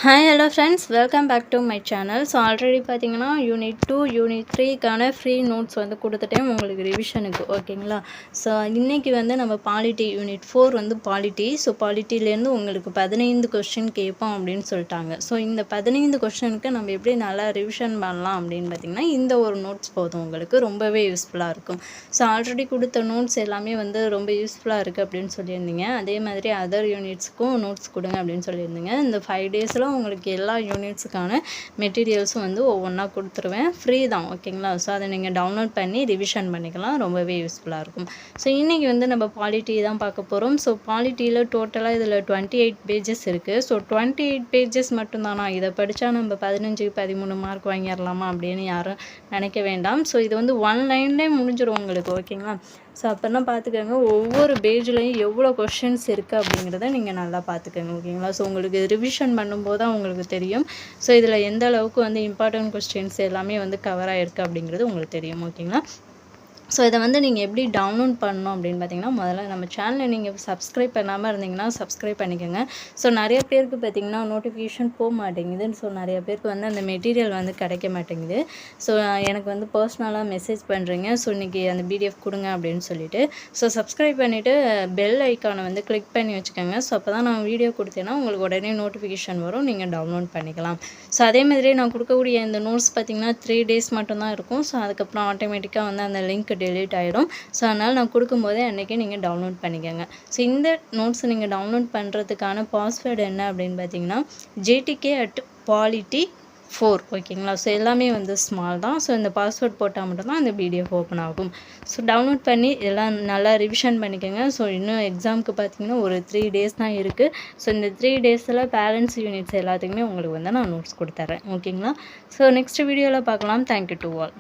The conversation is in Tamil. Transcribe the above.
Hi hello friends, welcome back to my channel. So already பார்த்தீங்கன்னா யூனிட் 2 யூனிட் 3க்கான ஃப்ரீ நோட்ஸ் வந்து கொடுத்துட்டேன் உங்களுக்கு ரிவிஷனுக்கு. ஓகேங்களா? ஸோ இன்றைக்கி வந்து நம்ம பாலிட்டி யூனிட் 4 வந்து பாலிட்டி. ஸோ பாலிட்டிலேருந்து உங்களுக்கு 15 கொஸ்டின் கேட்போம் அப்படின்னு சொல்லிட்டாங்க. ஸோ இந்த 15 கொஸ்டினுக்கு நம்ம எப்படி நல்லா ரிவிஷன் பண்ணலாம் அப்படின்னு பார்த்திங்கன்னா இந்த ஒரு நோட்ஸ் போதும், உங்களுக்கு ரொம்பவே யூஸ்ஃபுல்லாக இருக்கும். ஸோ ஆல்ரெடி கொடுத்த நோட்ஸ் எல்லாமே வந்து ரொம்ப யூஸ்ஃபுல்லாக இருக்குது அப்படின்னு சொல்லியிருந்தீங்க. அதே மாதிரி அதர் யூனிட்ஸுக்கும் நோட்ஸ் கொடுங்க அப்படின்னு சொல்லியிருந்தீங்க. இந்த 5 டேஸில் உங்களுக்கு எல்லா யூனிட்ஸுக்கான மெட்டீரியல்ஸும் வந்து ஒவ்வொன்றா கொடுத்துருவேன். ஃப்ரீ தான். ஓகேங்களா? ஸோ அதை நீங்கள் டவுன்லோட் பண்ணி ரிவிஷன் பண்ணிக்கலாம். ரொம்பவே யூஸ்ஃபுல்லாக இருக்கும். ஸோ இன்றைக்கி வந்து நம்ம பாலிட்டி தான் பார்க்க போகிறோம். ஸோ பாலிட்டியில் டோட்டலாக இதில் 28 பேஜஸ் இருக்குது. ஸோ 28 பேஜஸ் மட்டும்தானா, இதை படித்தா நம்ம 15-13 மார்க் வாங்கிடலாமா அப்படின்னு யாரும் நினைக்க வேண்டாம். ஸோ இது வந்து 1 லைன்லேயே முடிஞ்சிடும் உங்களுக்கு. ஓகேங்களா? ஸோ அப்போனா பார்த்துக்கோங்க, ஒவ்வொரு பேஜ்லேயும் எவ்வளோ கொஷின்ஸ் இருக்குது அப்படிங்கிறத நீங்கள் நல்லா பார்த்துக்கோங்க. ஓகேங்களா? ஸோ உங்களுக்கு ரிவிஷன் பண்ணும்போது தான் உங்களுக்கு தெரியும். ஸோ இதில் எந்த அளவுக்கு வந்து இம்பார்ட்டன்ட் கொஸ்டின்ஸ் எல்லாமே வந்து கவர் ஆகிருக்கு அப்படிங்கிறது உங்களுக்கு தெரியும். ஓகேங்களா? ஸோ இதை வந்து நீங்கள் எப்படி டவுன்லோட் பண்ணணும் அப்படின்னு பார்த்தீங்கன்னா, முதல்ல நம்ம சேனலை நீங்கள் சப்ஸ்கிரைப் பண்ணாமல் இருந்தீங்கன்னா சப்ஸ்கிரைப் பண்ணிக்கோங்க. ஸோ நிறைய பேருக்கு பார்த்திங்கன்னா நோட்டிஃபிகேஷன் போக மாட்டேங்குது. ஸோ நிறைய பேருக்கு வந்து அந்த மெட்டீரியல் வந்து கிடைக்க மாட்டேங்குது. ஸோ எனக்கு வந்து பர்சனலாக மெசேஜ் பண்ணுறீங்க, ஸோ இன்றைக்கி அந்த பிடிஎஃப் கொடுங்க அப்படின்னு சொல்லிட்டு. ஸோ சப்ஸ்கிரைப் பண்ணிவிட்டு பெல் ஐக்கானை வந்து கிளிக் பண்ணி வச்சுக்கோங்க. ஸோ அப்போ தான் நான் வீடியோ கொடுத்தேன்னா உங்களுக்கு உடனே நோட்டிஃபிகேஷன் வரும், நீங்கள் டவுன்லோட் பண்ணிக்கலாம். ஸோ அதே மாதிரி நான் கொடுக்கக்கூடிய இந்த நோட்ஸ் பார்த்திங்கன்னா 3 டேஸ் மட்டும்தான் இருக்கும். ஸோ அதுக்கப்புறம் ஆட்டோமேட்டிக்காக வந்து அந்த லிங்க் டெலீட் ஆகிடும். ஸோ அதனால் நான் கொடுக்கும்போதே அன்றைக்கி நீங்கள் டவுன்லோட் பண்ணிக்கோங்க. ஸோ இந்த நோட்ஸ் நீங்கள் டவுன்லோட் பண்ணுறதுக்கான பாஸ்வேர்டு என்ன அப்படின்னு பார்த்தீங்கன்னா JTK@polity4. ஓகேங்களா? ஸோ எல்லாமே வந்து ஸ்மால் தான். ஸோ இந்த பாஸ்வேர்ட் போட்டால் மட்டும்தான் அந்த பிடிஎஃப் ஓப்பன் ஆகும். ஸோ டவுன்லோட் பண்ணி எல்லாம் நல்லா ரிவிஷன் பண்ணிக்கோங்க. ஸோ இன்னும் எக்ஸாமுக்கு பார்த்தீங்கன்னா ஒரு 3 டேஸ் தான் இருக்குது. ஸோ இந்த 3 டேஸில் பேலன்ஸ் யூனிட்ஸ் எல்லாத்துக்குமே உங்களுக்கு வந்து நான் நோட்ஸ் கொடுத்துட்றேன். ஓகேங்களா? ஸோ நெக்ஸ்ட் வீடியோவில் பார்க்கலாம். Thank you to all.